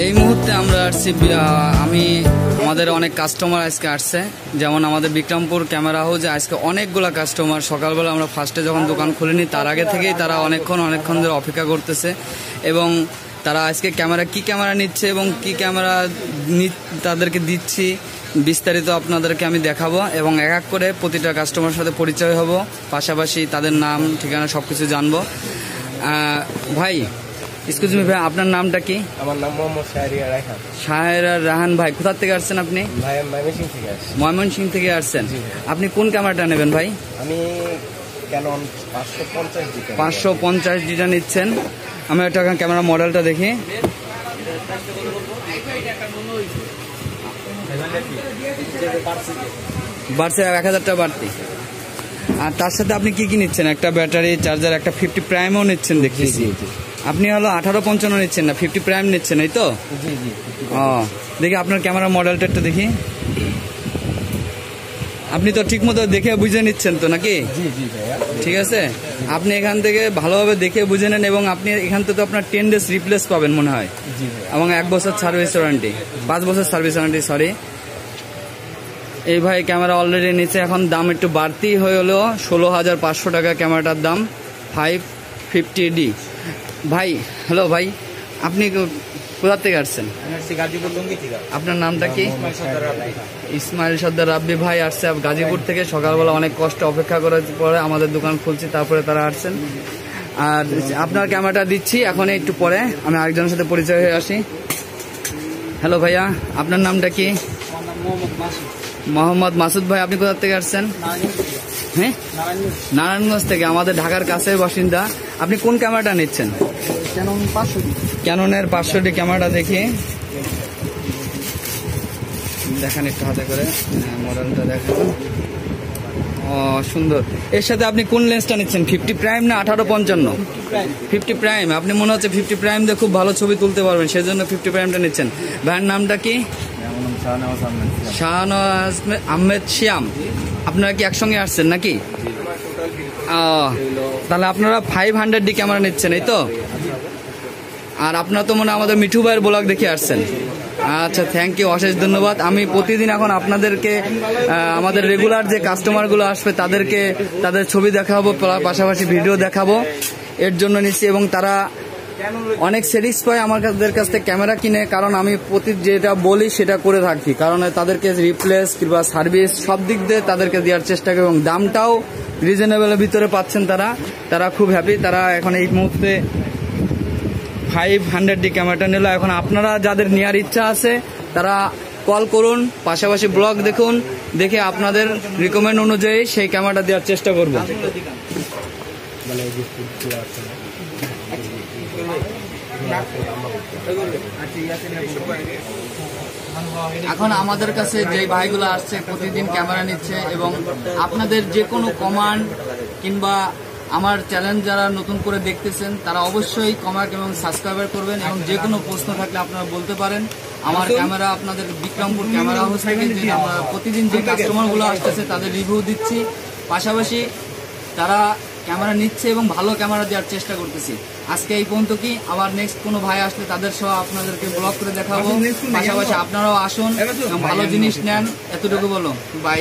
এই মুহূর্তে আমরা আসছি, আমি আমাদের অনেক কাস্টমার আজকে আসছে, যেমন আমাদের বিক্রমপুর ক্যামেরা হাউসে আজকে অনেকগুলো কাস্টমার। সকালবেলা আমরা ফার্স্টে যখন দোকান খুলিনি তার আগে থেকেই তারা অনেকক্ষণ ধরে অপেক্ষা করতেছে, এবং তারা আজকে কি ক্যামেরা নিচ্ছে এবং কি ক্যামেরা তাদেরকে দিচ্ছি বিস্তারিত আপনাদেরকে আমি দেখাবো, এবং এক এক করে প্রতিটা কাস্টমারের সাথে পরিচয় হব, পাশাপাশি তাদের নাম ঠিকানা সবকিছু জানবো। ভাই এক্সকিউজ মি ভাই, আপনার নামটা কি? আমার নাম মোহাম্মদ শাহেরা রাহান। ভাই কোথা থেকে আসছেন আপনি? ভাই ময়মনসিংহ থেকে আসছি। ময়মনসিংহ থেকে আসছেন। আপনি কোন ক্যামেরাটা নেবেন ভাই? আমি ক্যানন 550 নিচ্ছেন। আমি একটা ক্যামেরা মডেলটা দেখি। বাড়ছে 1000 টাকা বাড়তি। আর তার সাথে আপনি কি নিচ্ছেন? একটা ব্যাটারি চার্জার, একটা 50 প্রাইমও নিচ্ছেন দেখতেছি। আপনি হলো 1855 নিচ্ছেন না, 50 প্রাইম নিচ্ছেন, এই তো? ও দেখি আপনার ক্যামেরা মডেলটা একটু দেখি। আপনি তো ঠিক মতো দেখে বুঝে নিচ্ছেন তো নাকি? ঠিক আছে, আপনি এখান থেকে ভালোভাবে দেখে বুঝে নেন, এবং আপনি এখান থেকে তো আপনার 10 days রিপ্লেস পাবেন মনে হয়, এবং 1 বছর সার্ভিস ওয়ারেন্টি, 5 বছর সার্ভিস ওয়ারেন্টি, সরি। এই ভাই ক্যামেরা অলরেডি নিচে, এখন দাম একটু বাড়তি হয়ে হলো 16,500 টাকা ক্যামেরাটার দাম, 550D। ভাই হ্যালো ভাই, আপনি কোথা থেকে আসছেন? আপনার নামটা কি? ইসমাইল সর্দার রাব্বি ভাই আসছে গাজীপুর থেকে। সকালবেলা অনেক কষ্ট অপেক্ষা করার পরে আমাদের দোকান খুলছি, তারপরে তারা আসছেন। আর আপনার ক্যামেরাটা দিচ্ছি এখন, একটু পরে আমি আরেকজনের সাথে পরিচয় হয়ে আসি। হ্যালো ভাইয়া, আপনার নামটা কি? মোহাম্মদ মাসুদ ভাই। আপনি কোথা থেকে আসছেন? হ্যাঁ, নারায়ণগঞ্জ থেকে, আমাদের ঢাকার কাছের বাসিন্দা। আপনি কোন ক্যামেরাটা নিচ্ছেন? ক্যাননের 500D ক্যামেরাটা দেখি, দেখেন একটু হাতে করে মডেলটা দেখেন। ও সুন্দর। এর সাথে আপনি কোন লেন্সটা নিচ্ছেন? 50 প্রাইম না 1855? 50 প্রাইম। আপনি মনে হচ্ছে 50 প্রাইম দিয়ে খুব ভালো ছবি তুলতে পারবেন, সেজন্য 50 প্রাইমটা নিচ্ছেন। ভাইয়ের নামটা কি? শাহনওয়াজ আহমেদ শিয়াম। আপনারা কি একসঙ্গে আসছেন নাকি? তাহলে আপনারা 500D ক্যামেরা নিচ্ছেন, এই তো? আর আপনারা তো মনে হয় আমাদের মিঠু ভাইয়ের ব্লগ দেখে আসছেন। আচ্ছা, থ্যাংক ইউ, অশেষ ধন্যবাদ। আমি প্রতিদিন এখন আপনাদেরকে আমাদের রেগুলার যে কাস্টমারগুলো আসবে তাদেরকে তাদের ছবি দেখাবো, পাশাপাশি ভিডিও দেখাবো, এর জন্য নিচ্ছি। এবং তারা অনেক স্যাটিসফাই আমাদের কাছ থেকে ক্যামেরা কিনে, কারণ আমি যেটা বলি সেটা করে থাকি, কারণ তাদেরকে রিপ্লেস কিংবা সার্ভিস সব দিক দিয়ে তাদেরকে দেওয়ার চেষ্টা করি, এবং দামটাও রিজনেবলের ভিতরে পাচ্ছেন তারা খুব হ্যাপি। তারা এখন এই মুহূর্তে 500D ক্যামেরাটা নিল। এখন আপনারা যাদের নেওয়ার ইচ্ছা আছে তারা কল করুন, পাশাপাশি ব্লগ দেখুন, দেখে আপনাদের রিকমেন্ড অনুযায়ী সেই ক্যামেরাটা দেওয়ার চেষ্টা করব। এখন আমাদের কাছে যে ভাইগুলো আসছে প্রতিদিন ক্যামেরা নিচ্ছে, এবং আপনাদের যে কোনো কমান্ড কিংবা আমার চ্যানেল যারা নতুন করে দেখতেছেন তারা অবশ্যই কমেন্ট এবং সাবস্ক্রাইব করবেন, এবং যে কোনো প্রশ্ন থাকলে আপনারা বলতে পারেন। আমার ক্যামেরা আপনাদের বিক্রমপুর ক্যামেরা হাউস থেকে আমরা প্রতিদিন যে কাস্টমারগুলো আসতেছে তাদের রিভিউ দিচ্ছি, পাশাপাশি তারা ক্যামেরা নিচ্ছে এবং ভালো ক্যামেরা দেওয়ার চেষ্টা করতেছি। আজকে এই পর্যন্ত কি, আবার নেক্সট কোনো ভাই আসলে তাদের সহ আপনাদেরকে ব্লগ করে দেখাবো, পাশাপাশি আপনারাও আসুন এবং ভালো জিনিস নেন, এতটুকু বলো। বাই।